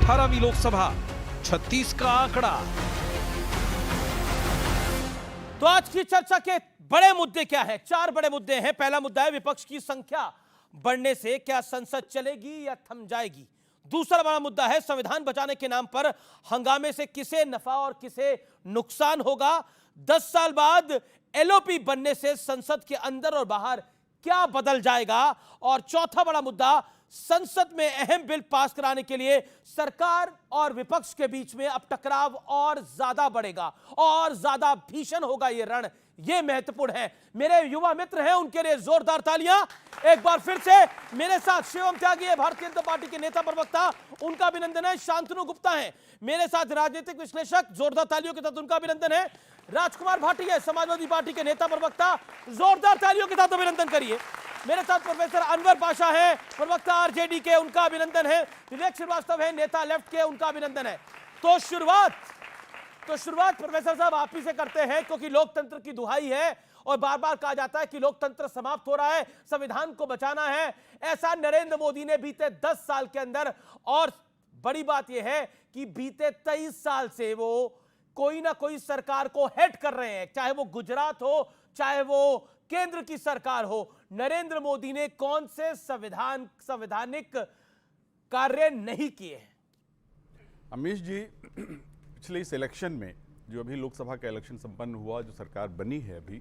18वीं लोकसभा 36 का आंकड़ा। तो आज की चर्चा के बड़े मुद्दे क्या है? 4 बड़े मुद्दे हैं। पहला मुद्दा है विपक्ष की संख्या बढ़ने से क्या संसद चलेगी या थम जाएगी। दूसरा बड़ा मुद्दा है संविधान बचाने के नाम पर हंगामे से किसे नफा और किसे नुकसान होगा। 10 साल बाद एलओपी बनने से संसद के अंदर और बाहर क्या बदल जाएगा। और चौथा बड़ा मुद्दा संसद में अहम बिल पास कराने के लिए सरकार और विपक्ष के बीच में अब टकराव और ज्यादा बढ़ेगा और ज्यादा भीषण होगा ये रण। ये महत्वपूर्ण है। मेरे युवा मित्र हैं, उनके लिए जोरदार तालियां एक बार फिर से। मेरे साथ शिवम त्यागी है, भारतीय जनता पार्टी के नेता प्रवक्ता, उनका अभिनंदन है। शांतनु गुप्ता है मेरे साथ, राजनीतिक विश्लेषक, जोरदार तालियों के साथ उनका अभिनंदन है। राजकुमार भाटी है समाजवादी पार्टी के नेता प्रवक्ता, जोरदार तालियों के साथ अभिनंदन करिए। मेरे साथ प्रोफेसर अनवर पाशा है, प्रवक्ता आरजेडी के, उनका अभिनंदन है। विवेक श्रीवास्तव है, नेता लेफ्ट के, उनका अभिनंदन है। तो शुरुआत प्रोफेसर साहब आप ही से करते हैं, क्योंकि लोकतंत्र की दुहाई है और बार बार कहा जाता है कि लोकतंत्र समाप्त हो रहा है, संविधान को बचाना है। ऐसा नरेंद्र मोदी ने बीते 10 साल के अंदर, और बड़ी बात यह है कि बीते 23 साल से वो कोई ना कोई सरकार को हेड कर रहे हैं, चाहे वो गुजरात हो, चाहे वो केंद्र की सरकार हो। नरेंद्र मोदी ने कौन से संवैधानिक कार्य नहीं किए हैं? अमीश जी, पिछले इस इलेक्शन में जो अभी लोकसभा का इलेक्शन संपन्न हुआ, जो सरकार बनी है अभी,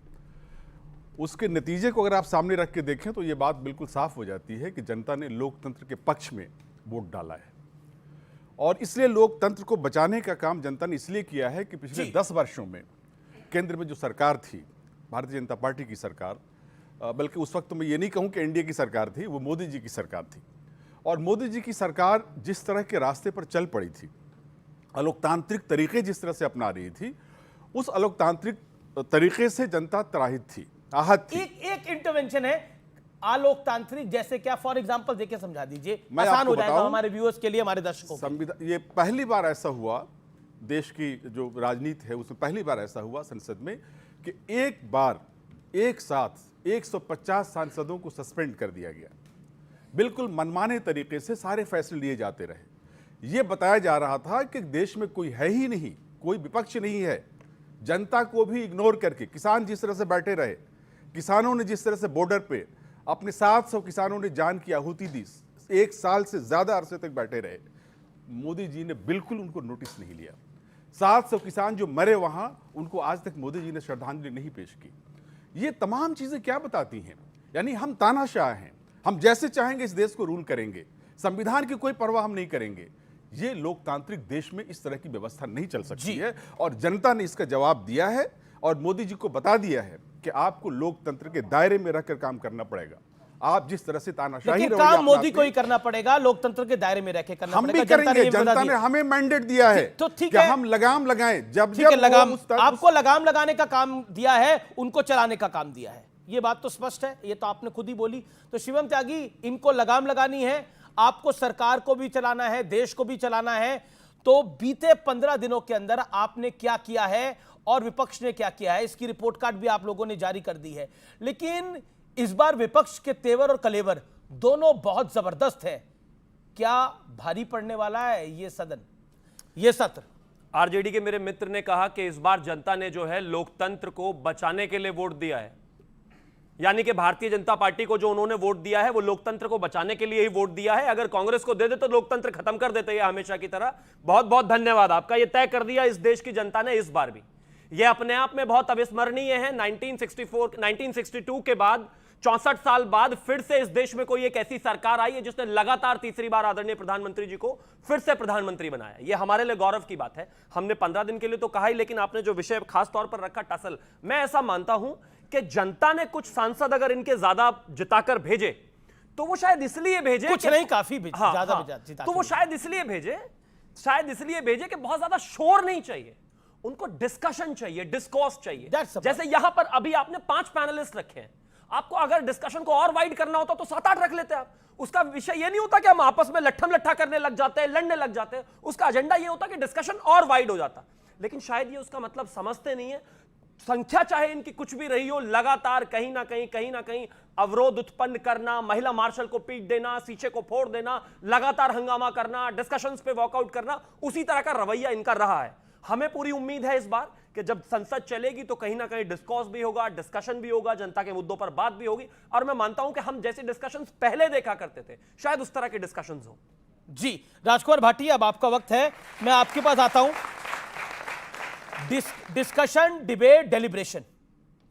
उसके नतीजे को अगर आप सामने रख के देखें तो ये बात बिल्कुल साफ हो जाती है कि जनता ने लोकतंत्र के पक्ष में वोट डाला है। और इसलिए लोकतंत्र को बचाने का काम जनता ने इसलिए किया है कि पिछले 10 वर्षों में केंद्र में जो सरकार थी, भारतीय जनता पार्टी की सरकार, बल्कि उस वक्त तो मैं ये नहीं कहूँ कि एनडीए की सरकार थी, वो मोदी जी की सरकार थी। और मोदी जी की सरकार जिस तरह के रास्ते पर चल पड़ी थी, अलोकतांत्रिक तरीके जिस तरह से अपना रही थी, उस अलोकतांत्रिक तरीके से जनता त्राहित थी, आहत थी। एक इंटरवेंशन है अलोकतांत्रिक, जैसे क्या? फॉर एग्जांपल देके समझा दीजिए, आसान हो जाएगा हमारे व्यूअर्स के लिए, हमारे दर्शकों। संविधान, ये पहली बार ऐसा हुआ, देश की जो राजनीति है उसमें पहली बार ऐसा हुआ संसद में कि एक बार एक साथ 150 सांसदों को सस्पेंड कर दिया गया। बिल्कुल मनमाने तरीके से सारे फैसले लिए जाते रहे। यह बताया जा रहा था कि देश में कोई है ही नहीं, कोई विपक्ष नहीं है। जनता को भी इग्नोर करके किसान जिस तरह से बैठे रहे, किसानों ने जिस तरह से बॉर्डर पे अपने 700 किसानों ने जान की आहुति दी, 1 साल से ज्यादा अरसे तक बैठे रहे, मोदी जी ने बिल्कुल उनको नोटिस नहीं लिया। 700 किसान जो मरे वहां, उनको आज तक मोदी जी ने श्रद्धांजलि नहीं पेश की। ये तमाम चीजें क्या बताती हैं? यानी हम तानाशाह हैं, हम जैसे चाहेंगे इस देश को रूल करेंगे, संविधान की कोई परवाह हम नहीं करेंगे। ये लोकतांत्रिक देश में इस तरह की व्यवस्था नहीं चल सकती है, और जनता ने इसका जवाब दिया है और मोदी जी को बता दिया है कि आपको लोकतंत्र के दायरे में रहकर काम करना पड़ेगा। आप जिस तरह से तानाशाही काम मोदी को ही करना पड़ेगा, लोकतंत्र के दायरे में रहकर करना हम भी करेंगे। जनता ने हमें मैंडेट दिया है तो ठीक कि है, हम लगाम लगाएं। जब आपको लगाम लगाने का काम दिया है, उनको चलाने का काम दिया है, ये बात तो स्पष्ट है, ये तो आपने खुद ही बोली। तो शिवम त्यागी, इनको लगाम लगानी है, आपको सरकार को भी चलाना है, देश को भी चलाना है। तो बीते 15 दिनों के अंदर आपने क्या किया है और विपक्ष ने क्या किया है, इसकी रिपोर्ट कार्ड भी आप लोगों ने जारी कर दी है। लेकिन इस बार विपक्ष के तेवर और कलेवर दोनों बहुत जबरदस्त है। क्या भारी पड़ने वाला है ये सदन, ये सत्र? आरजेडी के मेरे मित्र ने कहा कि इस बार जनता ने जो है लोकतंत्र को बचाने के लिए वोट दिया है, यानी कि भारतीय जनता पार्टी को जो उन्होंने वोट दिया है वो लोकतंत्र को बचाने के लिए ही वोट दिया है। अगर कांग्रेस को दे दे तो लोकतंत्र खत्म कर देते हैं हमेशा की तरह। बहुत बहुत धन्यवाद आपका, ये तय कर दिया इस देश की जनता ने इस बार भी। ये अपने आप में बहुत अविस्मरणीय है। 1962 के बाद 64 साल बाद फिर से इस देश में कोई एक ऐसी सरकार आई है जिसने लगातार तीसरी बार आदरणीय प्रधानमंत्री जी को फिर से प्रधानमंत्री बनाया। यह हमारे लिए गौरव की बात है। हमने 15 दिन के लिए तो कहा ही, लेकिन आपने जो विषय खास तौर पर रखा टसल, मैं ऐसा मानता हूं कि जनता ने कुछ सांसद अगर इनके ज्यादा जिताकर भेजे तो वो शायद इसलिए भेजे, कुछ नहीं, काफी ज्यादा जिता, तो वो शायद इसलिए भेजे कि बहुत ज्यादा शोर नहीं चाहिए, उनको डिस्कशन चाहिए, डिस्कोर्स चाहिए। जैसे यहां पर अभी आपने 5 पैनलिस्ट रखे हैं, आपको अगर डिस्कशन को और वाइड करना होता तो 7-8 रख लेते आप। उसका विषय यह नहीं होता कि हम आपस में लट्ठम लट्ठा करने लग जाते हैं, लड़ने लग जाते हैं। उसका एजेंडा यह होता कि डिस्कशन और वाइड हो जाता। लेकिन शायद ये उसका मतलब समझते नहीं है। संख्या चाहे इनकी कुछ भी रही हो, लगातार कहीं ना कहीं अवरोध उत्पन्न करना, महिला मार्शल को पीट देना, शीशे को फोड़ देना, लगातार हंगामा करना, डिस्कशंस पे वॉकआउट करना, उसी तरह का रवैया इनका रहा है। हमें पूरी उम्मीद है इस बार कि जब संसद चलेगी तो कहीं ना कहीं डिस्कॉर्स भी होगा, डिस्कशन भी होगा, जनता के मुद्दों पर बात भी होगी। और मैं मानता हूं कि हम जैसे डिस्कशंस पहले देखा करते थे, शायद उस तरह के डिस्कशंस हो। जी राजकुमार भाटी, अब आपका वक्त है, मैं आपके पास आता हूं। डिस्कशन, डिबेट, डेलिब्रेशन,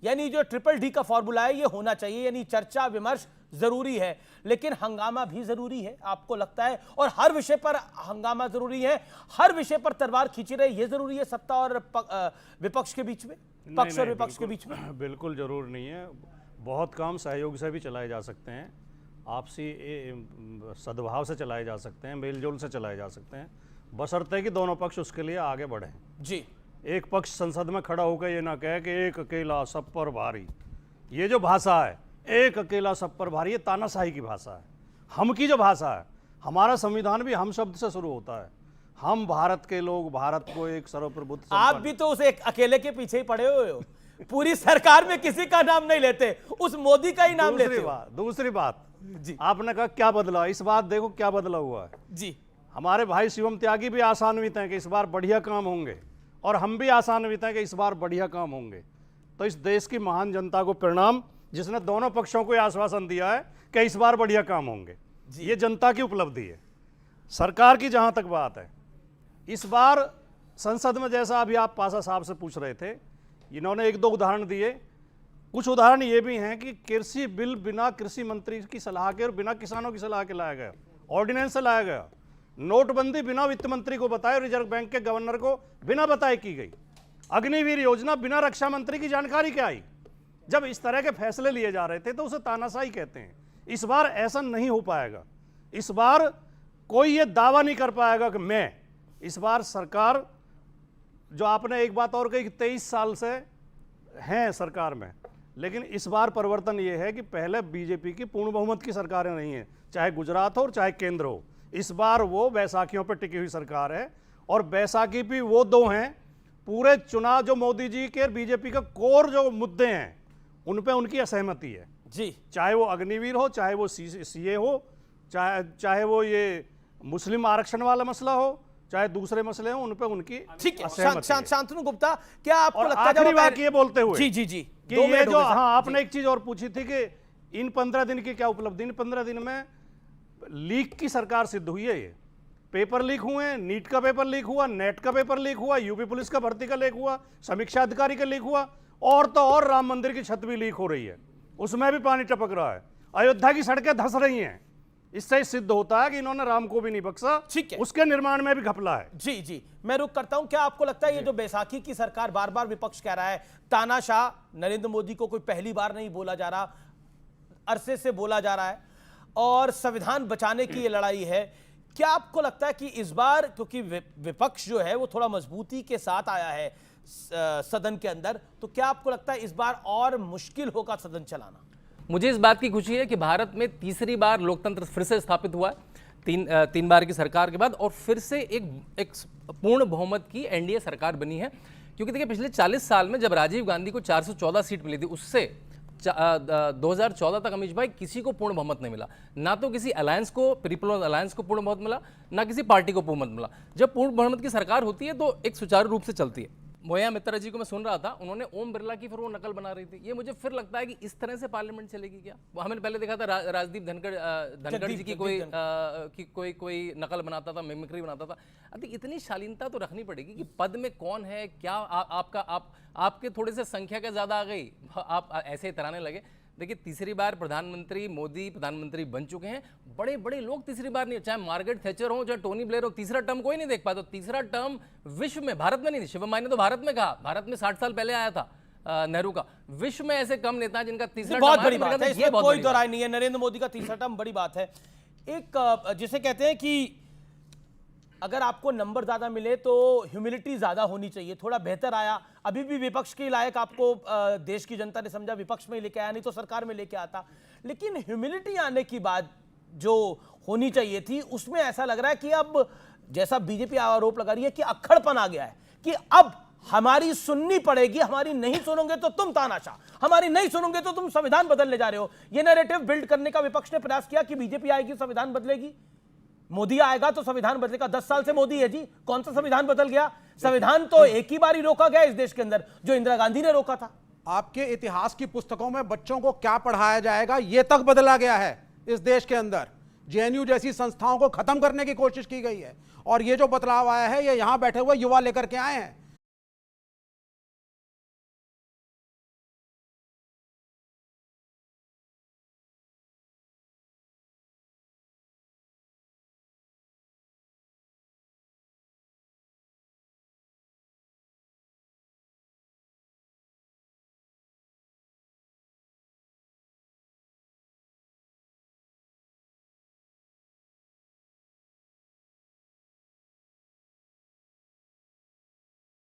यानी जो ट्रिपल डी का फॉर्मूला है ये होना चाहिए, यानी चर्चा विमर्श जरूरी है, लेकिन हंगामा भी जरूरी है, आपको लगता है? और हर विषय पर हंगामा जरूरी है, हर विषय पर तलवार खींची रहे ये जरूरी है सत्ता और विपक्ष के बीच में, पक्ष और विपक्ष के बीच में? बिल्कुल जरूर नहीं है। बहुत काम सहयोग से भी चलाए जा सकते हैं, आपसी सद्भाव से चलाए जा सकते हैं, मेलजोल से चलाए जा सकते हैं, बशर्ते कि दोनों पक्ष उसके लिए आगे बढ़ें। जी, एक पक्ष संसद में खड़ा होकर ये ना कहे कि एक अकेला सब पर भारी, ये जो भाषा है एक अकेला सब पर भारी, ये तानाशाही की भाषा है। हम की जो भाषा है, हमारा संविधान भी हम शब्द से शुरू होता है। हम भारत के लोग, भारत को एक सर्वप्रभुत्व, आप भी तो उस एक अकेले के पीछे ही पड़े हुए हो, पूरी सरकार में किसी का नाम नहीं लेते, उस मोदी का ही नाम लेते हो। दूसरी बात जी, आपने कहा क्या बदला, इस बात देखो क्या बदला हुआ है जी। हमारे भाई शिवम त्यागी भी आशान्वित हैं कि इस बार बढ़िया काम होंगे, और हम भी आशान्वित हैं कि इस बार बढ़िया काम होंगे। तो इस देश की महान जनता को प्रणाम, जिसने दोनों पक्षों को आश्वासन दिया है कि इस बार बढ़िया काम होंगे। ये जनता की उपलब्धि है। सरकार की जहां तक बात है, इस बार संसद में, जैसा अभी आप पासा साहब से पूछ रहे थे, इन्होंने एक दो उदाहरण दिए। कुछ उदाहरण ये भी हैं कि कृषि बिल बिना कृषि मंत्री की सलाह के और बिना किसानों की सलाह के लाया गया, ऑर्डिनेंस से लाया गया। नोटबंदी बिना वित्त मंत्री को बताए, रिजर्व बैंक के गवर्नर को बिना बताए की गई। अग्निवीर योजना बिना रक्षा मंत्री की जानकारी के आई। जब इस तरह के फैसले लिए जा रहे थे तो उसे तानाशाही कहते हैं। इस बार ऐसा नहीं हो पाएगा। इस बार कोई ये दावा नहीं कर पाएगा कि मैं, इस बार सरकार, जो आपने एक बात और कही कि 23 साल से हैं सरकार में, लेकिन इस बार परिवर्तन ये है कि पहले बीजेपी की पूर्ण बहुमत की सरकारें नहीं हैं, चाहे गुजरात हो और चाहे केंद्र हो। इस बार वो बैसाखियों पर टिकी हुई सरकार है, और बैसाखी भी वो दो हैं। पूरे चुनाव जो मोदी जी के बीजेपी का कोर जो मुद्दे हैं उन पे उनकी असहमति है जी, चाहे वो अग्निवीर हो, चाहे वो सीए हो, चाहे वो ये मुस्लिम आरक्षण वाला मसला हो, चाहे दूसरे मसले हो, उन पे उनकी ठीक है। असहमति है। शांतनु गुप्ता, क्या आपको और लगता है, आखिरी जब बात ये बोलते हुए जी जी जी कि 2 ये मिनट जो, हो गए सर। हाँ, आपने एक चीज और पूछी थी कि इन 15 दिन की क्या उपलब्धि। इन 15 दिन में लीक की सरकार सिद्ध हुई है। ये पेपर लीक हुए हैं, नीट का पेपर लीक हुआ, नेट का पेपर लीक हुआ, यूपी पुलिस का भर्ती का लीक हुआ, समीक्षा अधिकारी का लीक हुआ, और तो और राम मंदिर की छत भी लीक हो रही है, उसमें भी पानी टपक रहा है, अयोध्या की सड़कें धंस रही हैं। इससे सिद्ध होता है कि इन्होंने राम को भी नहीं बख्शा, ठीक है, उसके निर्माण में भी घपला है। जी जी, मैं रुक करता हूं। क्या आपको लगता है ये जो बैसाखी की सरकार, बार बार विपक्ष कह रहा है तानाशाह, नरेंद्र मोदी को कोई पहली बार नहीं बोला जा रहा, अरसे से बोला जा रहा है, और संविधान बचाने की ये लड़ाई है, क्या आपको लगता है कि इस बार, क्योंकि विपक्ष जो है वो थोड़ा मजबूती के साथ आया है सदन के अंदर, तो क्या आपको लगता है इस बार और मुश्किल होगा सदन चलाना? मुझे इस बात की खुशी है कि भारत में तीसरी बार लोकतंत्र फिर से स्थापित हुआ है, तीन बार की सरकार के बाद, और फिर से एक पूर्ण बहुमत की एनडीए सरकार बनी है। क्योंकि देखिए, पिछले 40 साल में जब राजीव गांधी को 414 सीट मिली थी, उससे 2014 तक अमीश भाई किसी को पूर्ण बहुमत नहीं मिला। ना तो किसी अलायंस को, पीपल्स अलायंस को पूर्ण बहुमत मिला, ना किसी पार्टी को पूर्ण बहुमत मिला। जब पूर्ण बहुमत की सरकार होती है तो एक सुचारू रूप से चलती है। मोया मित्रा जी को मैं सुन रहा था, उन्होंने ओम बिरला की फिर वो नकल बना रही थी। ये मुझे फिर लगता है कि इस तरह से पार्लियामेंट चलेगी क्या? वो हमने पहले देखा था राजदीप धनखड़ जी की कोई नकल बनाता था, मिमिक्री बनाता था। अभी इतनी शालीनता तो रखनी पड़ेगी कि पद में कौन है, क्या आपके थोड़े से संख्या क्या ज्यादा आ गई, आप ऐसे इतराने लगे। देखिए, तीसरी बार प्रधानमंत्री मोदी प्रधानमंत्री बन चुके हैं। बड़े बड़े लोग तीसरी बार नहीं, चाहे मार्गरेट थैचर हो, चाहे टोनी ब्लेयर हो, तीसरा टर्म कोई नहीं देख पाया। तो तीसरा टर्म विश्व में, भारत में नहीं, शिवम माई ने तो भारत में कहा, भारत में 60 साल पहले आया था नेहरू का। विश्व में ऐसे कम नेता हैं जिनका तीसरा बहुत टर्म बड़ी बात है, इसमें कोई दो राय नहीं है। नरेंद्र मोदी का तीसरा टर्म बड़ी बात है। एक जिसे कहते हैं कि अगर आपको नंबर ज्यादा मिले तो ह्यूमिलिटी ज्यादा होनी चाहिए, थोड़ा बेहतर आया। अभी भी विपक्ष के लायक आपको देश की जनता ने समझा, विपक्ष में लेके आया, नहीं तो सरकार में लेके आता। लेकिन ह्यूमिलिटी आने की बात जो होनी चाहिए थी, उसमें ऐसा लग रहा है कि अब, जैसा बीजेपी आरोप लगा रही है कि अक्खड़पन आ गया है, कि अब हमारी सुननी पड़ेगी, हमारी नहीं सुनोगे तो तुम तानाशाह, हमारी नहीं सुनोगे तो तुम संविधान बदलने जा रहे हो। यह नैरेटिव बिल्ड करने का विपक्ष ने प्रयास किया कि बीजेपी आएगी संविधान बदलेगी, मोदी आएगा तो संविधान बदलेगा। 10 साल से मोदी है जी, कौन सा संविधान बदल गया? संविधान तो एक ही बार ही रोका गया इस देश के अंदर, जो इंदिरा गांधी ने रोका था। आपके इतिहास की पुस्तकों में बच्चों को क्या पढ़ाया जाएगा यह तक बदला गया है इस देश के अंदर। जेएनयू जैसी संस्थाओं को खत्म करने की कोशिश की गई है, और ये जो बदलाव आया है ये यहां बैठे हुए युवा लेकर के आए हैं।